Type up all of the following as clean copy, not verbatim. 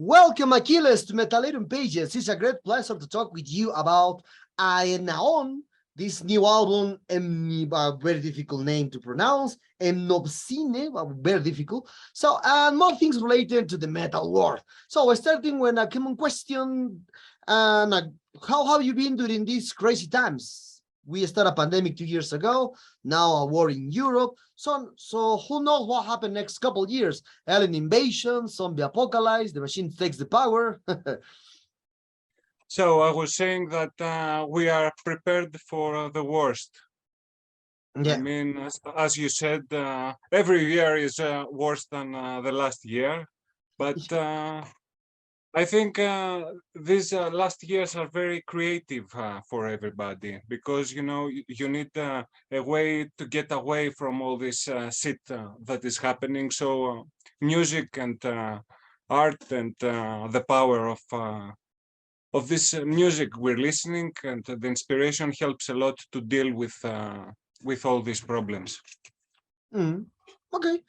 Welcome, Achilleas, to Metallarium Pages. It's a great pleasure to talk with you about Aenaon, this new album, a very difficult name to pronounce, Nobsine, very difficult. So, and more things related to the metal world. So, starting with a common question, how have you been during these crazy times? We started a pandemic 2 years ago, now a war in Europe. So who knows what happened next couple of years? Alien invasion, zombie apocalypse, the machine takes the power. So I was saying that we are prepared for the worst. Yeah. I mean, as you said, every year is worse than the last year. But I think these last years are very creative for everybody because, you know, you need a way to get away from all this shit that is happening. So music and art and the power of this music we're listening and the inspiration helps a lot to deal with all these problems. Okay.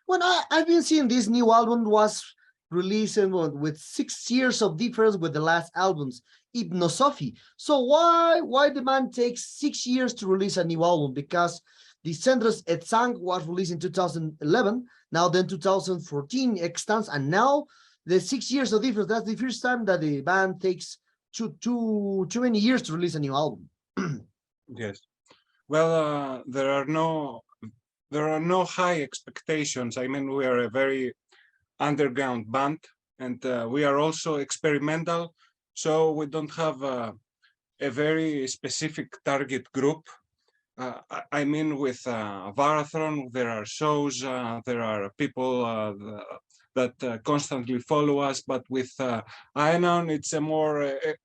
When I've been seeing this new album was released with 6 years of difference with the last albums, Hypnosophy. So why the man takes 6 years to release a new album? Because the Centres et Sang was released in 2011, now then 2014 extends, and now the 6 years of difference. That's the first time that the band takes too many years to release a new album. Yes. Well, there are no high expectations. I mean, we are a very underground band, and we are also experimental, so we don't have a very specific target group. I mean, with Varathron, there are shows, there are people that constantly follow us, but with Aenaon, it's a more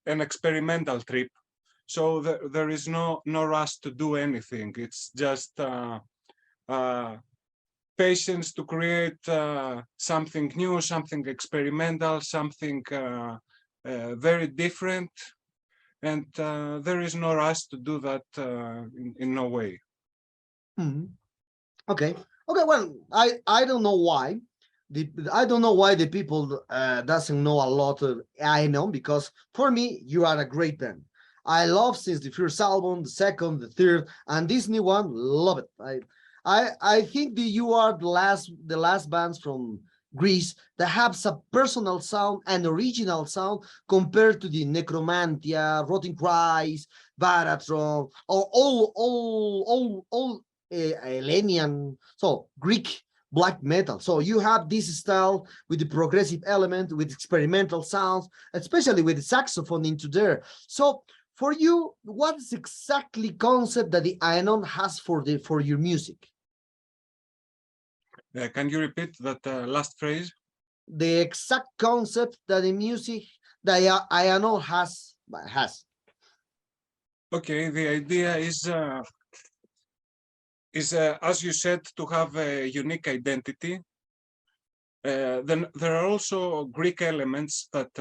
an experimental trip. So there is no rush to do anything. It's just patience to create something new, something experimental, something very different. And there is no rush to do that in no way. Okay. Well, I don't know why. I don't know why the people doesn't know a lot of Aenaon, because for me, you are a great band. I love since the first album, the second, the third, and this new one, love it. I think that you are the last bands from Greece that have some personal sound and original sound compared to the Necromantia, Rotten Christ, Baratron, or all Hellenian, so Greek black metal. So you have this style with the progressive element, with experimental sounds, especially with the saxophone into there. So for you, what is exactly concept that the Aenaon has for your music? Can you repeat that last phrase? The exact concept that the music that Aenaon has. Okay, the idea is as you said, to have a unique identity. Then there are also Greek elements that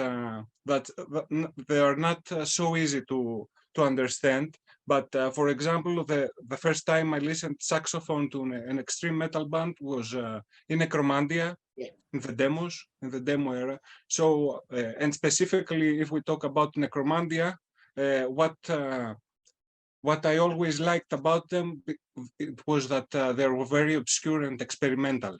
they are not so easy to understand. But for example, the first time I listened saxophone to an extreme metal band was in Necromantia, in the demo era. So and specifically, if we talk about Necromantia, what I always liked about them, it was that they were very obscure and experimental.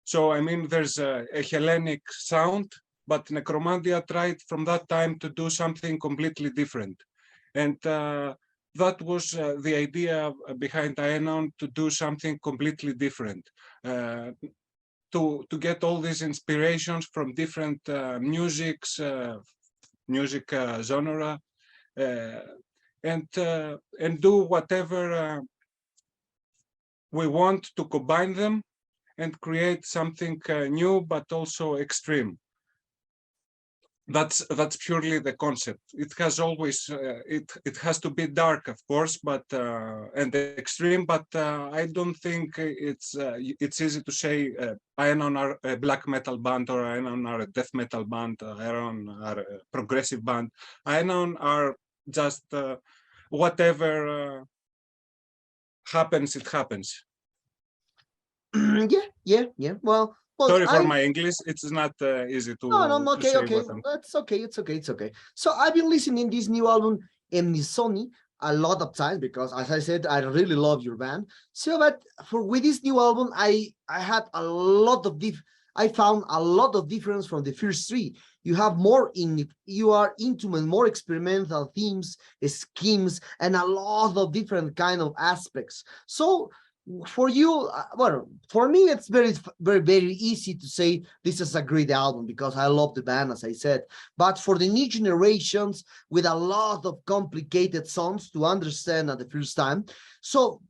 So, I mean, there's a Hellenic sound, but Necromantia tried from that time to do something completely different. And that was the idea behind Aenaon, to do something completely different, to get all these inspirations from different music genre, and do whatever we want to combine them and create something new, but also extreme. That's purely the concept. It has always it has to be dark, of course, but and extreme. But I don't think it's easy to say Aenaon are a black metal band, or Aenaon are a death metal band, Aenaon are a progressive band. Aenaon are just whatever happens, it happens. Yeah. Well, Well, Sorry for my English. It's not easy no, to okay, say okay. what I'm. That's okay. It's okay. So I've been listening this new album, Sony, a lot of times because, as I said, I really love your band. So, but with this new album, I had a lot of I found a lot of difference from the first three. You have you are into more experimental themes, schemes, and a lot of different kind of aspects. So for you, well, for me, it's very easy to say this is a great album because I love the band, as I said. But for the new generations, with a lot of complicated songs to understand at the first time, so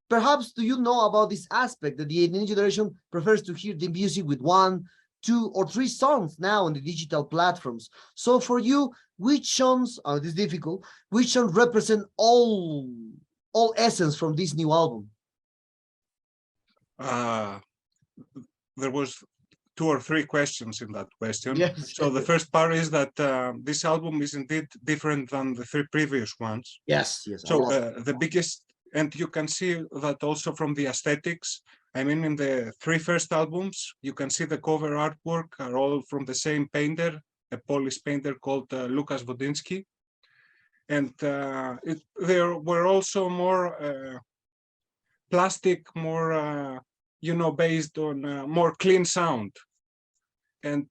perhaps do you know about this aspect that the new generation prefers to hear the music with 1, 2, or 3 songs now on the digital platforms? So for you, which songs, this is difficult, which songs represent all essence from this new album? There was 2 or 3 questions in that question. Yes. So the first part is that this album is indeed different than the 3 previous ones. Yes. So the biggest, and you can see that also from the aesthetics. I mean, in the 3 first albums, you can see the cover artwork are all from the same painter, a Polish painter called Lukas Wodinski. And there were also more plastic, more, based on more clean sound. And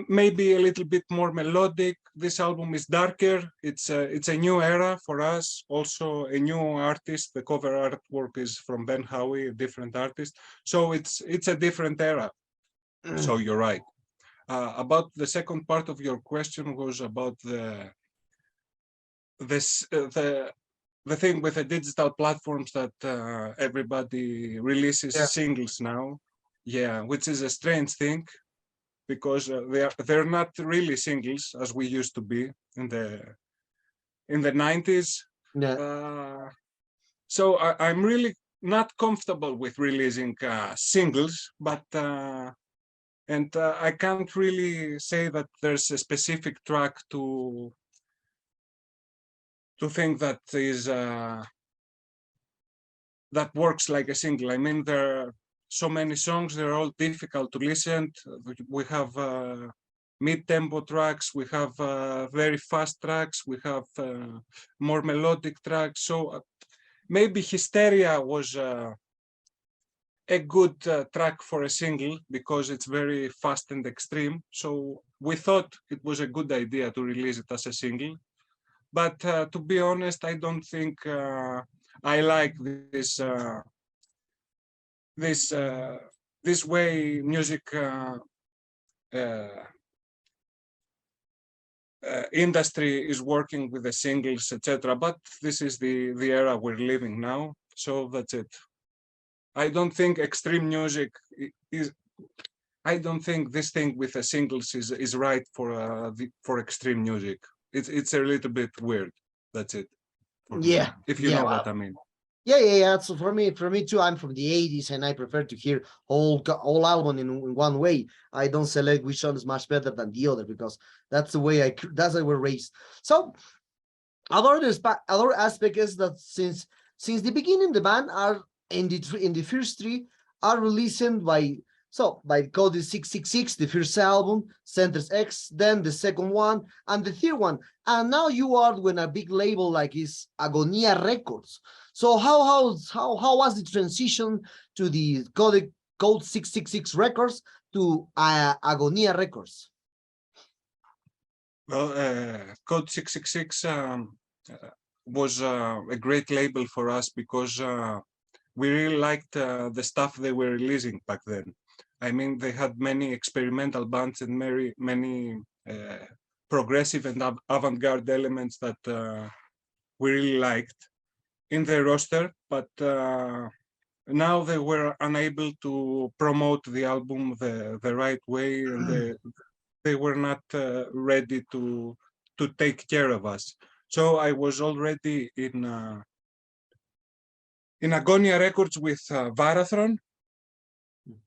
maybe a little bit more melodic. This album is darker. It's a new era for us. Also a new artist. The cover artwork is from Ben Howie, a different artist. So it's a different era. So you're right. About the second part of your question was about the thing with the digital platforms that everybody releases singles now. Yeah, which is a strange thing, because they're not really singles as we used to be in the 90s. Yeah. So I'm really not comfortable with releasing singles, but I can't really say that there's a specific track to think that is that works like a single. I mean, there are so many songs, they're all difficult to listen. We have mid-tempo tracks, we have very fast tracks, we have more melodic tracks. So maybe Hysteria was a good track for a single because it's very fast and extreme. So we thought it was a good idea to release it as a single. But to be honest, I don't think I like this way music industry is working with the singles, etc. But this is the era we're living now, so that's it. I don't think extreme music is. I don't think this thing with the singles is right for extreme music. It's a little bit weird. That's it. Yeah. If you know what I mean. Yeah. So for me too, I'm from the 80s and I prefer to hear whole album in one way. I don't select which one is much better than the other because that's the way we're raised. So other aspect is that since the beginning, the band are in the first 3 are released by Code 666, the first album, Centers X, then the second one, and the third one. And now you are with a big label like is Agonia Records. So how was the transition to the Code 666 Records to Agonia Records? Well, Code 666 was a great label for us because we really liked the stuff they were releasing back then. I mean, they had many experimental bands and many progressive and avant-garde elements that we really liked in their roster, but now they were unable to promote the album the right way, and they were not ready to take care of us. So I was already in Agonia Records with Varathron,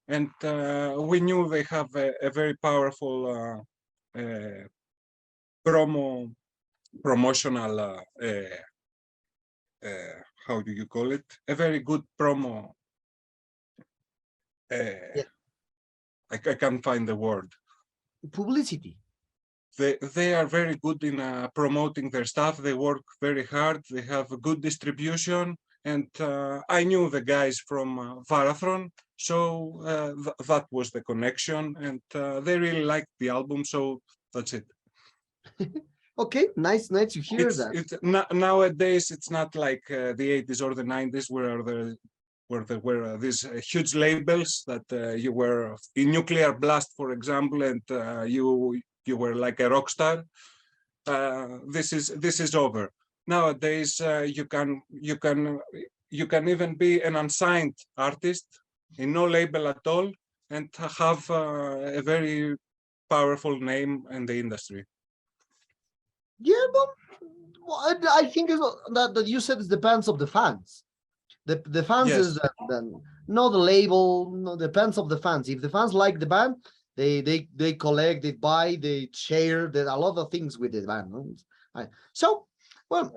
and we knew they have a very powerful promotional how do you call it? A very good promo Yeah. I can't find the word. Publicity. They are very good in promoting their stuff. They work very hard. They have a good distribution. And I knew the guys from Varathron, so that was the connection. And they really liked the album, so that's it. Okay, nice to hear that. Nowadays, it's not like the 80s or the 90s where there were these huge labels that you were in Nuclear Blast, for example, and you were like a rock star. This is over. Nowadays, you can even be an unsigned artist in no label at all and have a very powerful name in the industry. Yeah, but I think that you said it depends of the fans. The fans Yes. is not the label. No, depends of the fans. If the fans like the band, they collect, they buy, they share. There are a lot of things with the band. So, well,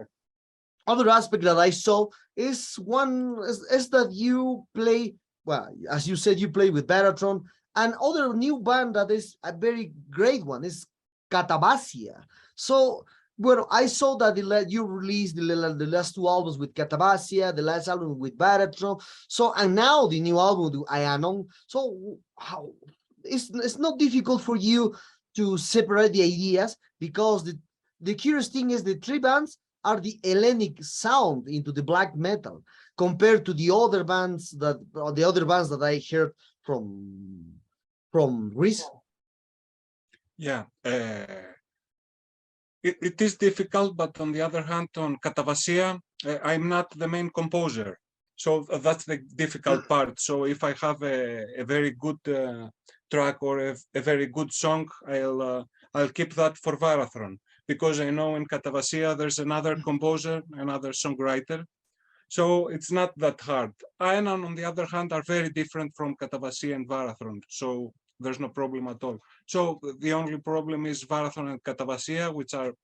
other aspect that I saw is that you play. Well, as you said, you play with Baratron, and other new band that is a very great one is Catabasia. So, well, I saw that you released the last two albums with Catabasia, the last album with Baratron. So, and now the new album with Aenaon. So, how it's not difficult for you to separate the ideas, because the curious thing is the three bands are the Hellenic sound into the black metal compared to the other bands that I heard from Greece. Yeah. It is difficult, but on the other hand, on Katavasia, I'm not the main composer. So that's the difficult part. So if I have a very good track or a very good song, I'll keep that for Varathron, because I know in Katavasia there's another composer, another songwriter. So it's not that hard. Aenaon, on the other hand, are very different from Katavasia and Varathron. So there's no problem at all. So the only problem is Varathron and Katavasia, which are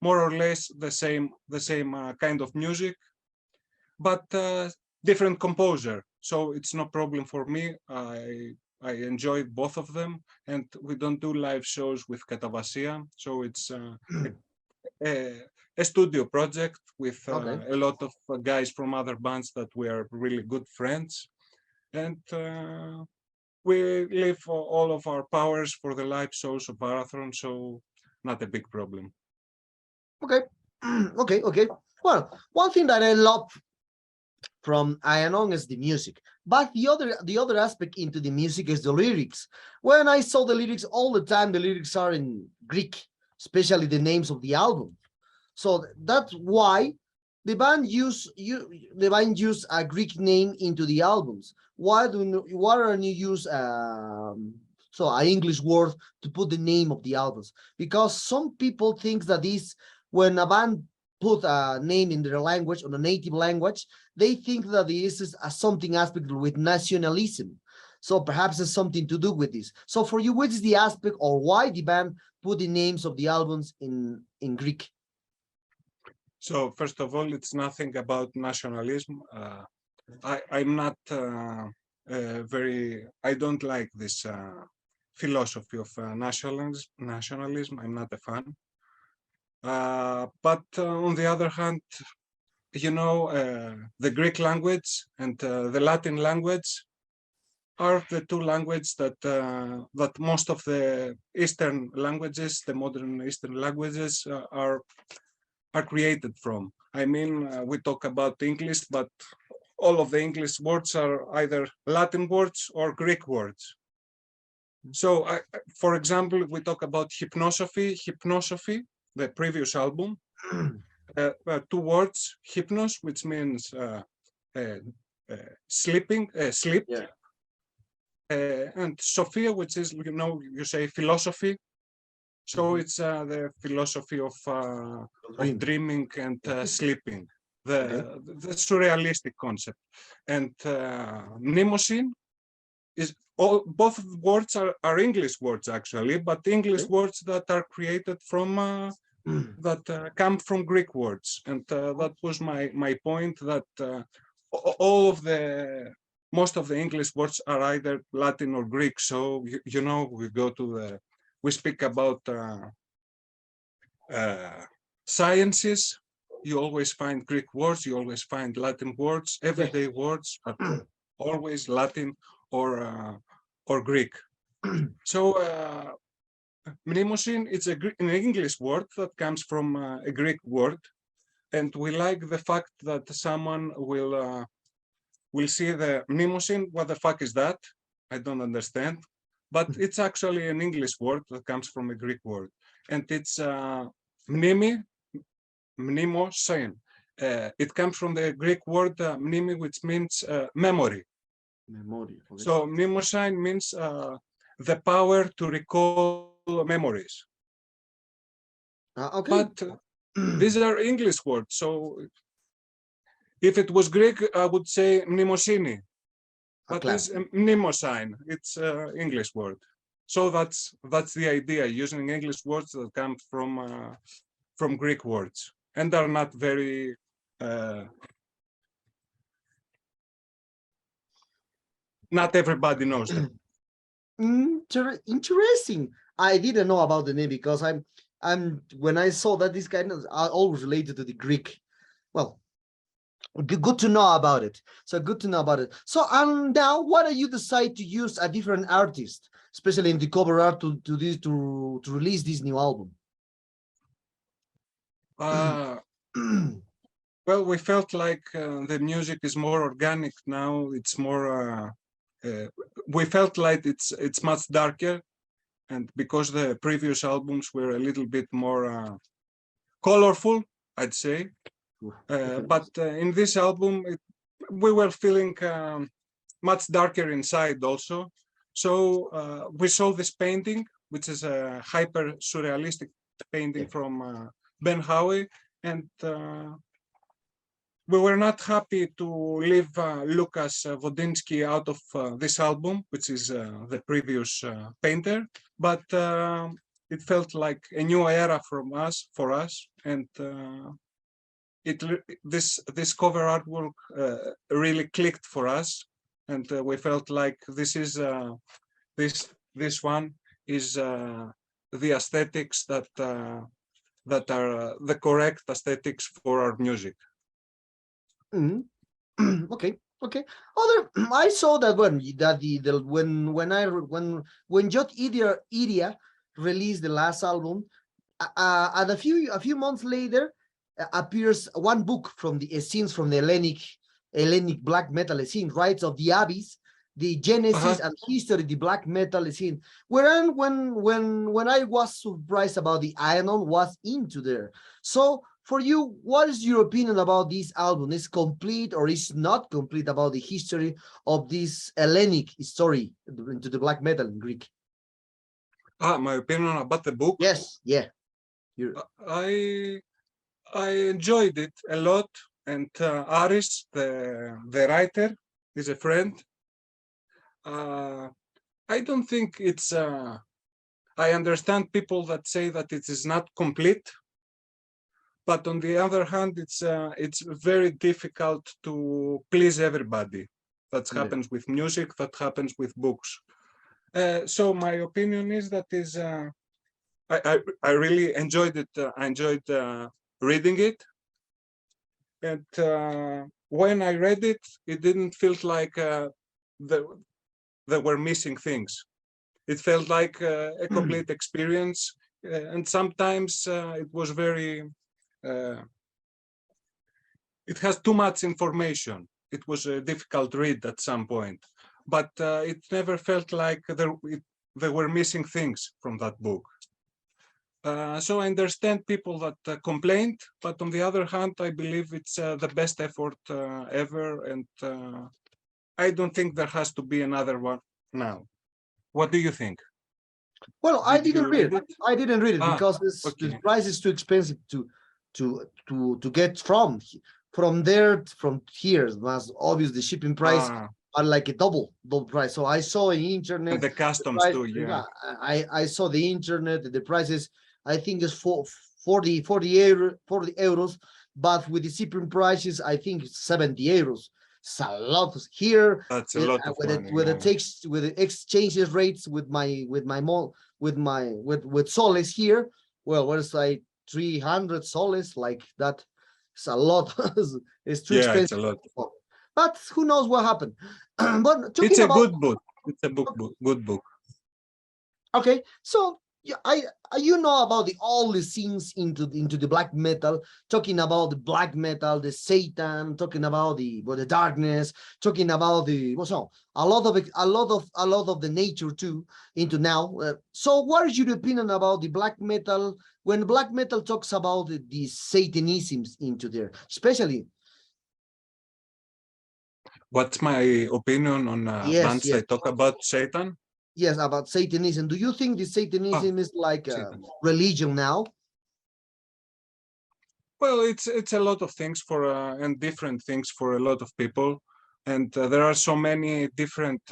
more or less the same kind of music, but different composer. So it's no problem for me. I enjoy both of them, and we don't do live shows with Katavasia. So it's a studio project with a lot of guys from other bands that we are really good friends, and we leave all of our powers for the live shows of Marathon, so not a big problem. Okay. Okay. Well, one thing that I love from Aenaon is the music, but the other aspect into the music is the lyrics. When I saw the lyrics all the time, the lyrics are in Greek, especially the names of the album. So that's why the band use a Greek name into the albums. Why don't you use so an English word to put the name of the albums? Because some people think that when a band put a name in their language, on a native language, they think that this is something aspect with nationalism. So perhaps it's something to do with this. So for you, which is the aspect or why the band put the names of the albums in Greek? So first of all, it's nothing about nationalism. I'm not I don't like this philosophy of nationalism. I'm not a fan. But on the other hand, you know, the Greek language and the Latin language are the two languages that most of the Eastern languages, the modern Eastern languages, are created from. I mean, we talk about English, but all of the English words are either Latin words or Greek words. So, for example, we talk about hypnosophy, the previous album, two words, hypnos, which means sleeping, sleep, Yeah. and Sophia, which is, you say philosophy. So it's the philosophy of dreaming and sleeping, the surrealistic concept. And mnemosine is both words are English words actually, but English words that are created from that come from Greek words. And that was my point, that all of the most of the English words are either Latin or Greek. So, we speak about sciences. You always find Greek words, you always find Latin words. Everyday words are always Latin or Greek. So mnemosine, it's an English word that comes from a Greek word, and we like the fact that someone will see the mnemosine. What the fuck is that? I don't understand. But it's actually an English word that comes from a Greek word, and it's mnemosine. It comes from the Greek word mnemi, which means memory. Memory. Okay. So mnemosine means the power to recall memories. Okay. But these are English words. So if it was Greek, I would say mnemosini. But it's mnemosine. It's English word. So that's the idea, using English words that come from Greek words and are not very not everybody knows them. Interesting. I didn't know about the name because I'm when I saw that this kind of are always related to the Greek. Well, good to know about it. So good to know about it. So now why do you decide to use a different artist, especially in the cover art to release this new album? Well, we felt like the music is more organic now. It's more. We felt like it's much darker, and because the previous albums were a little bit more colorful, I'd say. But in this album, we were feeling much darker inside also. So we saw this painting, which is a hyper surrealistic painting from Ben Howie, and we were not happy to leave Lukas Wodiński out of this album, which is the previous painter, but it felt like a new era for us, and this cover artwork really clicked for us, and we felt like this one is the aesthetics that are the correct aesthetics for our music. Okay. I saw that when Jot Iria released the last album, and a few months later appears one book from the scenes from the Hellenic black metal scene, Rites of the Abyss, the genesis and history of the black metal scene. Whereas when I was surprised about the Aenaon was into there. So for you, what is your opinion about this album? Is complete or is not complete about the history of this Hellenic story into the black metal in Greek? My opinion about the book? Yes, yeah. I enjoyed it a lot, and Aris, the writer, is a friend. I don't think it's. I understand people that say that it is not complete, but on the other hand, it's very difficult to please everybody. That happens with music. That happens with books. So my opinion is that I really enjoyed it. I enjoyed reading it, and when I read it, it didn't feel like there were missing things. It felt like a complete experience, and sometimes it was very. It has too much information. It was a difficult read at some point, but it never felt like there were missing things from that book. So I understand people that complained, but on the other hand, I believe it's the best effort ever, and I don't think there has to be another one now. What do you think? Well, I didn't read it. I didn't read it because the price is too expensive to get from here. It was obvious the shipping price are like a double price. So I saw in internet and the customs too. Yeah, I saw the internet. The prices I think is 40 euros, but with the shipping prices I think it's 70 euros. It's a lot here. That's a lot of money. With the exchanges rates with soles here. Well, what is like 300 soles like that? It's a lot. It's too expensive. It's a lot. But who knows what happened? But it's a good book. It's a good book. Okay, so yeah, you know about all the scenes into the black metal, talking about the black metal, the Satan, talking about the darkness, talking about the a lot of the nature too into now. So what is your opinion about the black metal when black metal talks about the Satanisms into there, especially? What's my opinion on bands that talk about Satan? Yes, about Satanism. Do you think the Satanism is like a religion now? Well, it's a lot of things for and different things for a lot of people, and there are so many different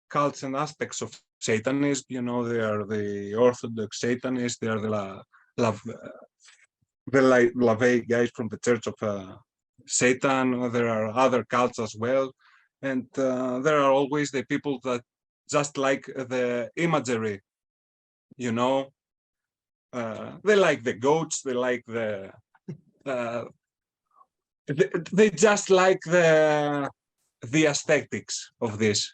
cults and aspects of Satanism. You know, they are the Orthodox Satanists. They are the LaVey guys from the Church of Satan. There are other cults as well, and there are always the people that just like the imagery, you know. They like the goats. They like the. They just like the aesthetics of this.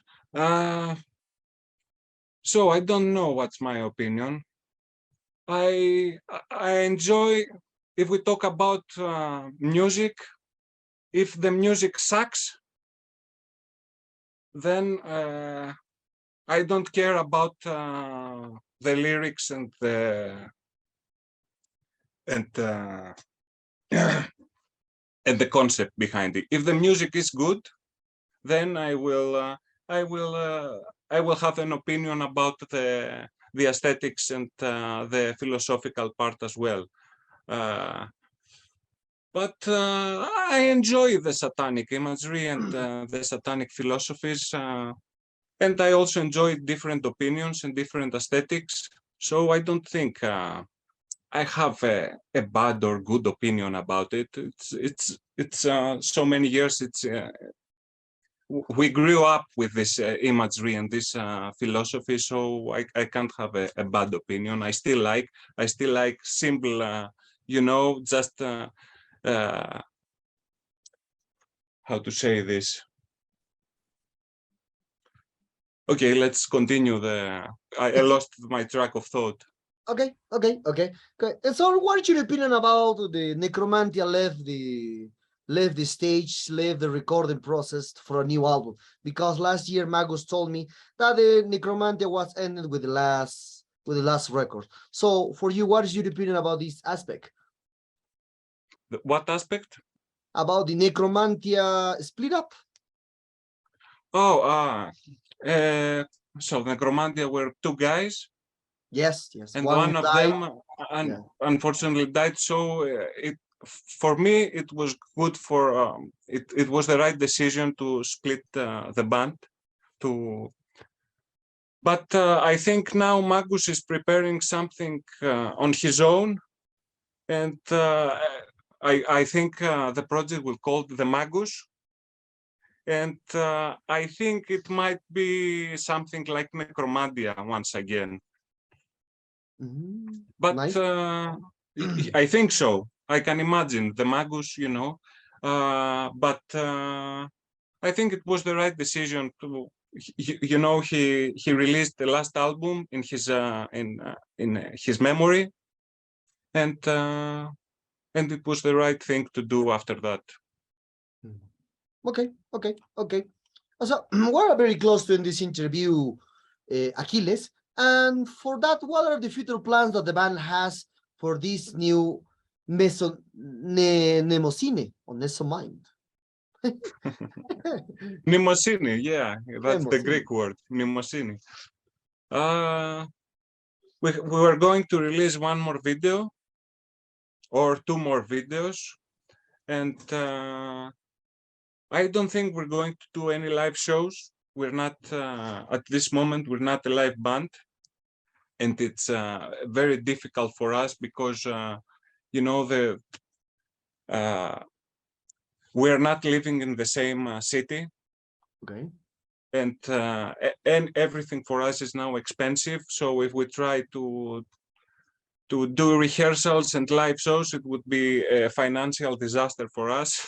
So I don't know what's my opinion. I enjoy if we talk about music. If the music sucks, then I don't care about the lyrics and the and the concept behind it. If the music is good, then I will have an opinion about the aesthetics and the philosophical part as well. But I enjoy the satanic imagery and the satanic philosophies, and I also enjoy different opinions and different aesthetics. So I don't think I have a bad or good opinion about it. It's so many years. We grew up with this imagery and this philosophy, so I can't have a bad opinion. I still like simple, just how to say this. Okay, let's continue. I lost my track of thought. Okay. And so what is your opinion about the Necromantia left the stage, left the recording process for a new album? Because last year Magus told me that the Necromantia was ended with the last record. So for you, what is your opinion about this aspect? What aspect? About the Necromantia split up? Oh, so Necromantia were two guys. Yes. And one of them unfortunately died. So for me, it was good for it was the right decision to split the band. But I think now Magus is preparing something on his own, and I think the project will call the Magus. And I think it might be something like Necromantia once again. But nice. I think so. I can imagine the Magus, but I think it was the right decision to, he released the last album in his memory, and it was the right thing to do after that. Okay. So we're very close to end this interview, Achilles. And for that, what are the future plans that the band has for this new Mnemosine or Nesomind? Mnemosine, yeah, that's the Greek word, Mnemosine. We were going to release one more video or two more videos, and I don't think we're going to do any live shows. We're not, at this moment, we're not a live band. And it's very difficult for us because, we are not living in the same city. Okay. And everything for us is now expensive. So if we try to do rehearsals and live shows, it would be a financial disaster for us,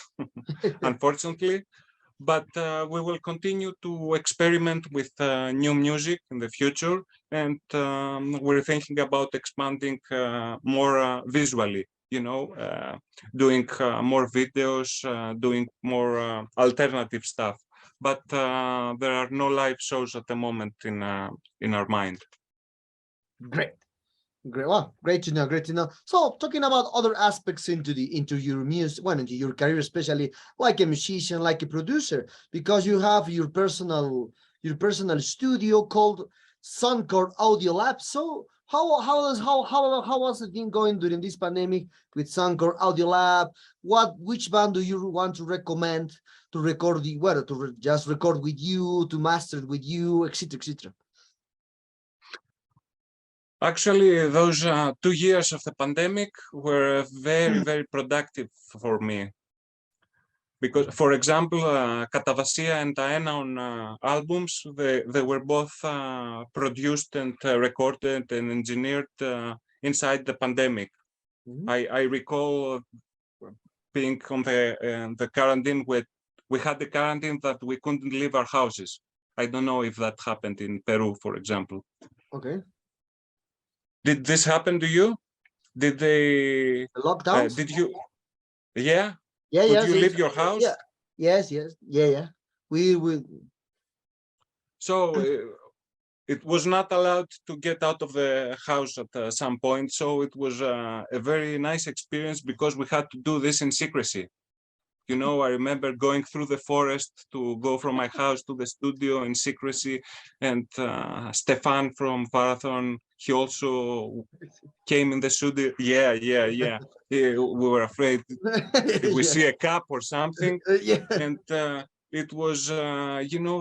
unfortunately. But we will continue to experiment with new music in the future, and we're thinking about expanding more visually, doing more videos, doing more alternative stuff. But there are no live shows at the moment in our mind. Great. Great. Well, great to know. Great to know. So, talking about other aspects into your music, well, into your career, especially like a musician, like a producer, because you have your personal studio called Soundcore Audio Lab. So, how was it been going during this pandemic with Soundcore Audio Lab? Which band do you want to recommend to record just record with you, to master it with you, etc., etc.? Actually, those 2 years of the pandemic were very, very productive for me. Because, for example, Καlantzis and Aenaon albums, they were both produced and recorded and engineered inside the pandemic. I recall being on the quarantine. We had the quarantine that we couldn't leave our houses. I don't know if that happened in Peru, for example. Okay. Did this happen to you? Did they? The lockdowns? Did you? Yeah. Yeah. Could you leave your house? Yeah. Yes. Yeah. We will. So it was not allowed to get out of the house at some point. So it was a very nice experience because we had to do this in secrecy. I remember going through the forest to go from my house to the studio in secrecy, and Stefan from Marathon, he also came in the studio. Yeah. We were afraid if we see a cup or something. Yeah. And it was,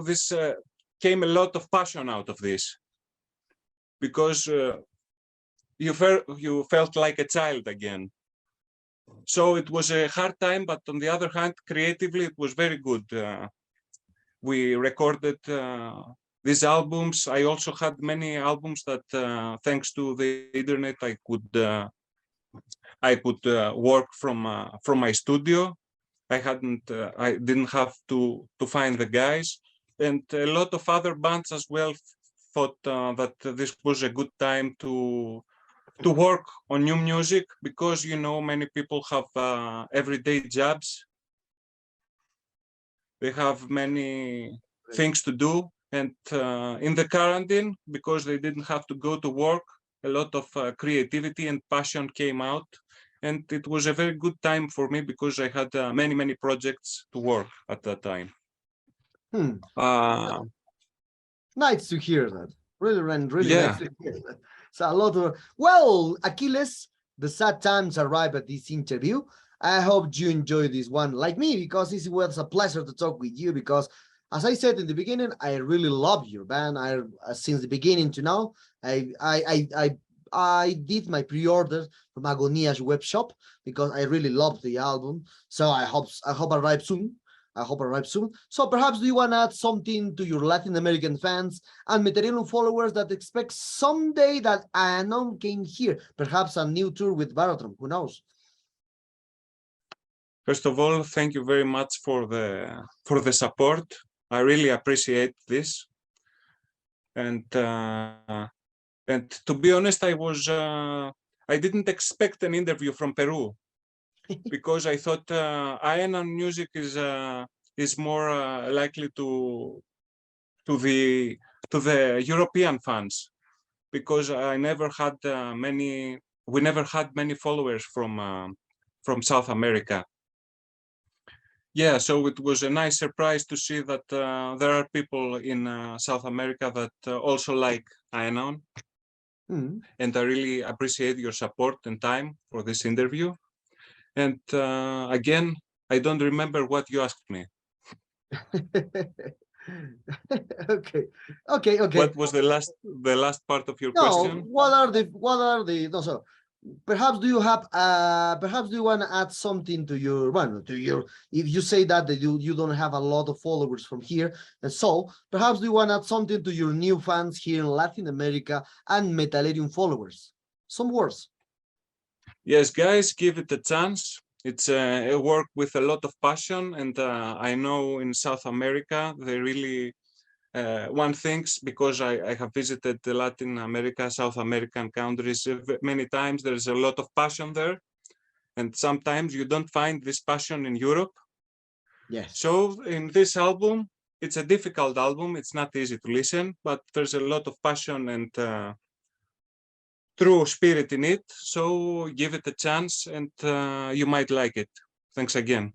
this came a lot of passion out of this, because you felt like a child again. So it was a hard time, but on the other hand, creatively, it was very good. We recorded these albums. I also had many albums that, thanks to the internet, I could work from my studio. I didn't have to find the guys, and a lot of other bands as well thought that this was a good time to work on new music, because many people have everyday jobs. They have many things to do, and in the quarantine, because they didn't have to go to work, a lot of creativity and passion came out, and it was a very good time for me because I had many projects to work at that time. Nice to hear that. Really Yeah. nice to hear that. So a lot of, well, Achilles, the sad times arrive at this interview. I hope you enjoy this one like me, because it was a pleasure to talk with you, because as I said in the beginning, I really love your band. Since the beginning to now, I did my pre-order from Agonia's web shop because I really love the album. So I hope arrive soon. So perhaps do you want to add something to your Latin American fans and Meteorium followers that expect someday that Aenaon came here? Perhaps a new tour with Baratron, who knows? First of all, thank you very much for the support. I really appreciate this. And to be honest, I didn't expect an interview from Peru, because I thought Aenaon music is more likely to the European fans, because we never had many followers from South America. Yeah, so it was a nice surprise to see that there are people in South America that also like Aenaon. And I really appreciate your support and time for this interview. And again, I don't remember what you asked me. Okay. What was the last part of your question? perhaps do you have perhaps do you want to add something to your if you say that you don't have a lot of followers from here, and so perhaps do you want to add something to your new fans here in Latin America and Metalerium followers? Some words. Yes, guys, give it a chance. It's a work with a lot of passion, and I know in South America they really one thinks, because I have visited the Latin America, South American countries many times. There's a lot of passion there, and sometimes you don't find this passion in Europe. Yes. So in this album, it's a difficult album. It's not easy to listen, but there's a lot of passion and true spirit in it. So give it a chance, and you might like it. Thanks again.